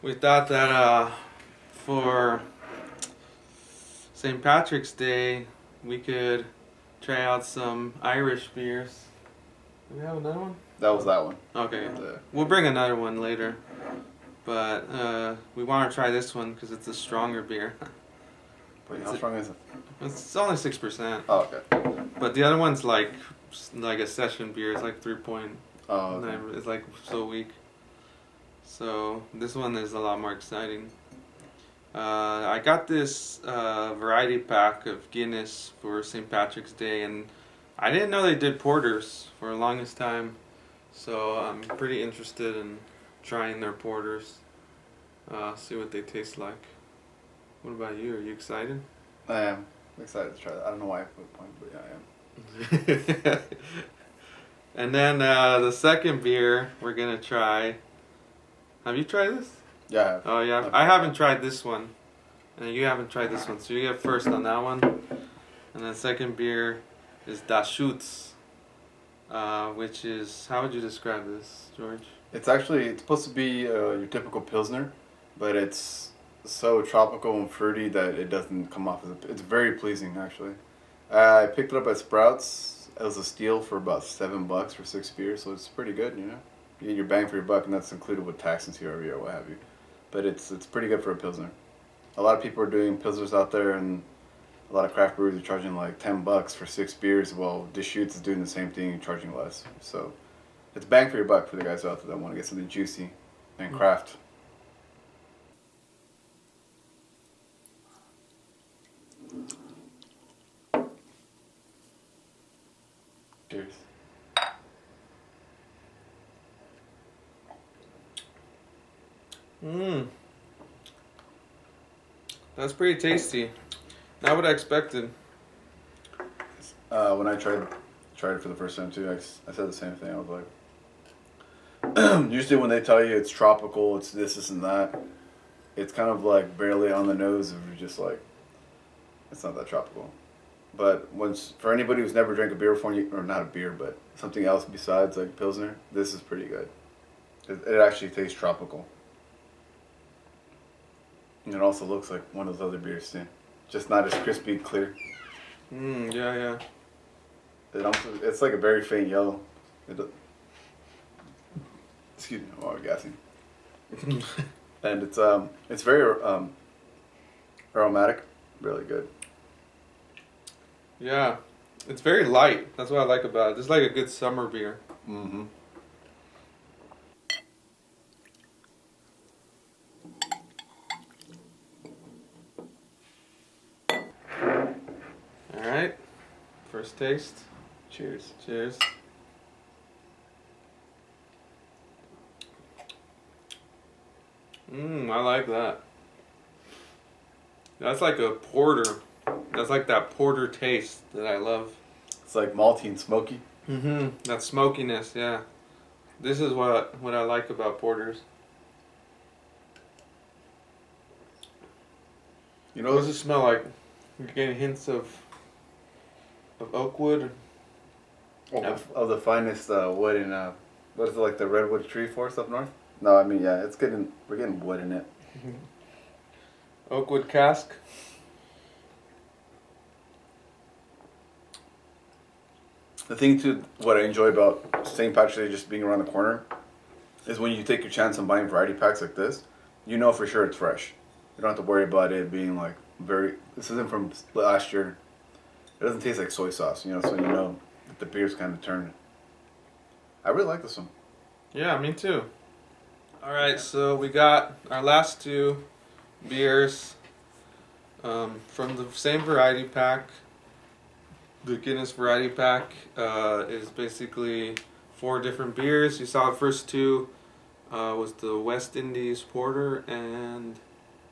We thought that for St. Patrick's Day, we could try out some Irish beers. Do we have another one? That was that one. Okay, we'll bring another one later. But we want to try this one because it's a stronger beer. Wait, how strong is it? It's only 6%. Oh, okay. But the other one's like a session beer. It's like 3.9. Oh, okay. It's like so weak. So this one is a lot more exciting. I got this variety pack of Guinness for St. Patrick's Day, and I didn't know they did porters for the longest time. So I'm pretty interested in trying their porters. See what they taste like. What about you? Are you excited? I am excited to try that. I don't know why I put point, but yeah, I am. And then the second beer we're gonna try. Have you tried this? Yeah, I have. Oh yeah, I haven't tried this one, and you haven't tried this one, so you get first on that one. And then second beer is Shootz, which is, how would you describe this, George? It's supposed to be your typical Pilsner, but it's so tropical and fruity that it doesn't come off it's very pleasing actually. I picked it up at Sprouts. It was a steal for about $7 for 6 beers, so it's pretty good, you know. You get your bang for your buck, and that's included with tax and CRV or what have you. But it's pretty good for a Pilsner. A lot of people are doing Pilsners out there, and a lot of craft breweries are charging like $10 for 6 beers. Well, Shootz is doing the same thing and charging less. So it's bang for your buck for the guys out there that want to get something juicy and craft. Cheers. That's pretty tasty. Not what I expected. When I tried it for the first time too, I said the same thing. I was like, usually when they tell you it's tropical, it's this and that, it's kind of like barely on the nose, and you're just like, it's not that tropical. But for anybody who's never drank a beer before, or not a beer, but something else besides like Pilsner, this is pretty good. It actually tastes tropical. And it also looks like one of those other beers too, just not as crispy clear. Yeah. It's like a very faint yellow. Excuse me, I'm already gassing. And it's very aromatic, really good. Yeah, it's very light. That's what I like about it. It's like a good summer beer. Mm-hmm. All right, first taste. Cheers. Cheers. I like that. That's like a porter. That's like that porter taste that I love. It's like malty and smoky. That smokiness, yeah. This is what I like about porters. You What know, does it smell like? You're getting hints of oak wood. of the finest wood in what is it, like the redwood tree forest up north? No, I mean, yeah, we're getting wood in it. Oak wood cask. The thing too, what I enjoy about St. Patrick's Day just being around the corner, is when you take your chance on buying variety packs like this, you know for sure it's fresh. You don't have to worry about it being like this isn't from last year. It doesn't taste like soy sauce, you know, so you know that the beer's kind of turned. I really like this one. Yeah, me too. All right, so we got our last two beers from the same variety pack. The Guinness variety pack is basically 4 different beers. You saw the first two was the West Indies Porter, and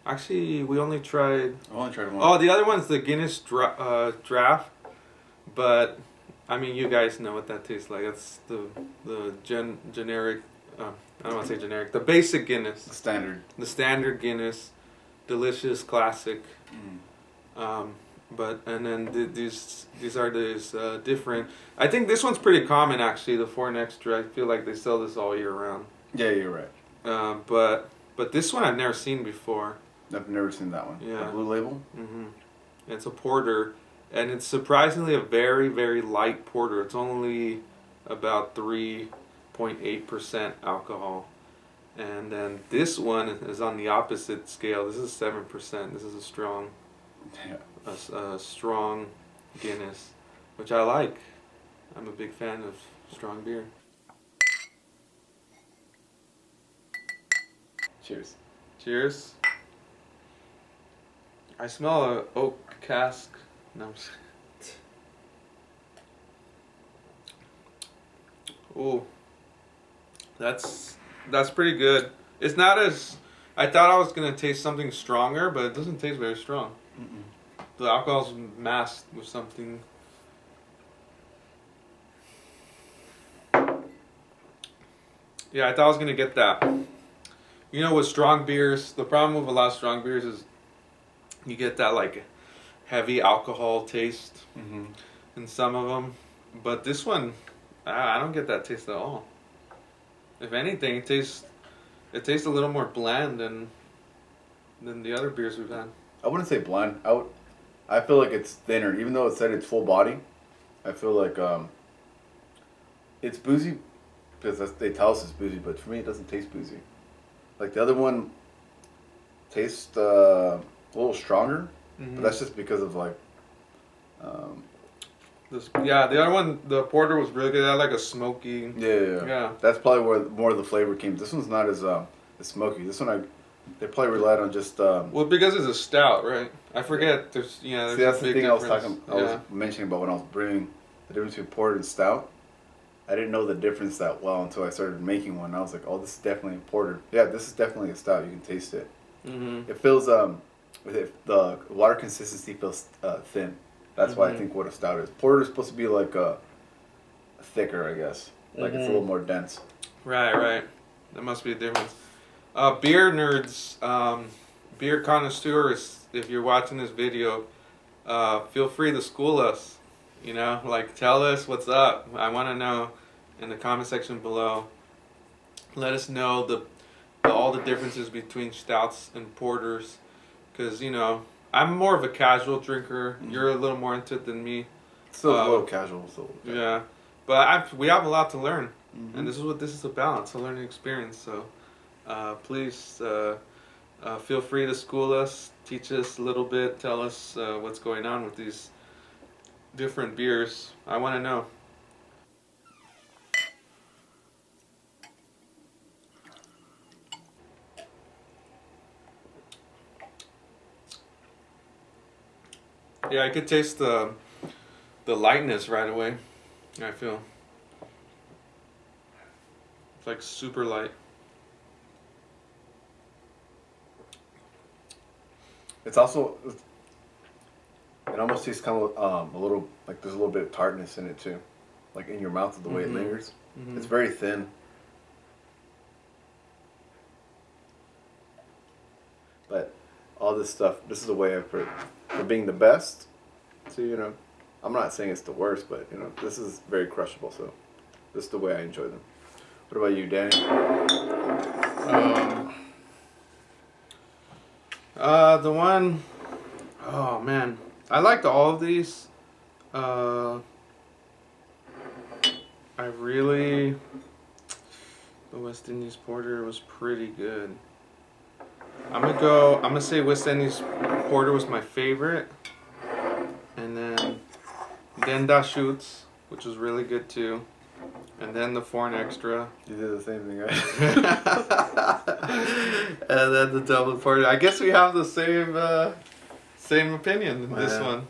actually we only tried... I only tried one. Oh, the other one's the Guinness Draft, but I mean, you guys know what that tastes like. It's the generic... I don't want to say generic. The basic Guinness. The standard. The standard Guinness. Delicious, classic. But and then these are these different. I think this one's pretty common actually. The Foreign Extra. I feel like they sell this all year round. Yeah, you're right. But But this one I've never seen before. I've never seen that one. Yeah. The Blue Label. Mm-hmm. It's a porter, and it's surprisingly a very, very light porter. It's only about 3.8% alcohol. And then this one is on the opposite scale. This is 7%. This is a strong, a strong Guinness, which I like. I'm a big fan of strong beer. Cheers. Cheers. I smell a oak cask. No, I'm just... Ooh, that's pretty good. It's not as I thought I was gonna taste something stronger, but it doesn't taste very strong. Mm-mm. The alcohol's masked with something. Yeah, I thought I was gonna get that. You know, with strong beers, the problem with a lot of strong beers is you get that like heavy alcohol taste in some of them, but this one, I don't get that taste at all. If anything, it tastes a little more bland than the other beers we've had. I wouldn't say bland. I feel like it's thinner, even though it said it's full body. I feel like it's boozy because they tell us it's boozy, but for me it doesn't taste boozy. Like the other one tastes a little stronger, but that's just because of like. The other one, the porter was really good. It had like a smoky. Yeah. That's probably where more of the flavor came. This one's not as smoky. This one they probably relied on just. Well, because it's a stout, right? I forget. There's See, that's the thing I was mentioning about when I was brewing the difference between porter and stout. I didn't know the difference that well until I started making one. I was like, oh, this is definitely a porter. Yeah, this is definitely a stout. You can taste it. It feels the water consistency feels thin. That's why I think what a stout is. Porter is supposed to be like thicker, I guess. Like it's a little more dense. Right. That must be a difference. Beer nerds, beer connoisseurs, if you're watching this video, feel free to school us. You know, like tell us what's up. I want to know in the comment section below. Let us know all the differences between stouts and porters, because you know I'm more of a casual drinker. You're a little more into it than me. Still a little casual. Yeah, but we have a lot to learn, and this is what this is about. It's a learning experience. So please feel free to school us, teach us a little bit, tell us what's going on with these different beers. I want to know. Yeah, I could taste the lightness right away. I feel it's like super light. It's also it almost tastes kind of a little like there's a little bit of tartness in it too, like in your mouth, the way it lingers. It's very thin. But all this stuff, this is a way for being the best. So you know, I'm not saying it's the worst, but you know, this is very crushable. So this is the way I enjoy them. What about you, Danny? The one, oh man, I liked all of these. The West Indies Porter was pretty good. I'm gonna say West Indies Porter was my favorite. And then Da Shootz, which was really good too. And then the Foreign Extra. You did the same thing, right? And then the Double Porter. I guess we have the same opinion in this one.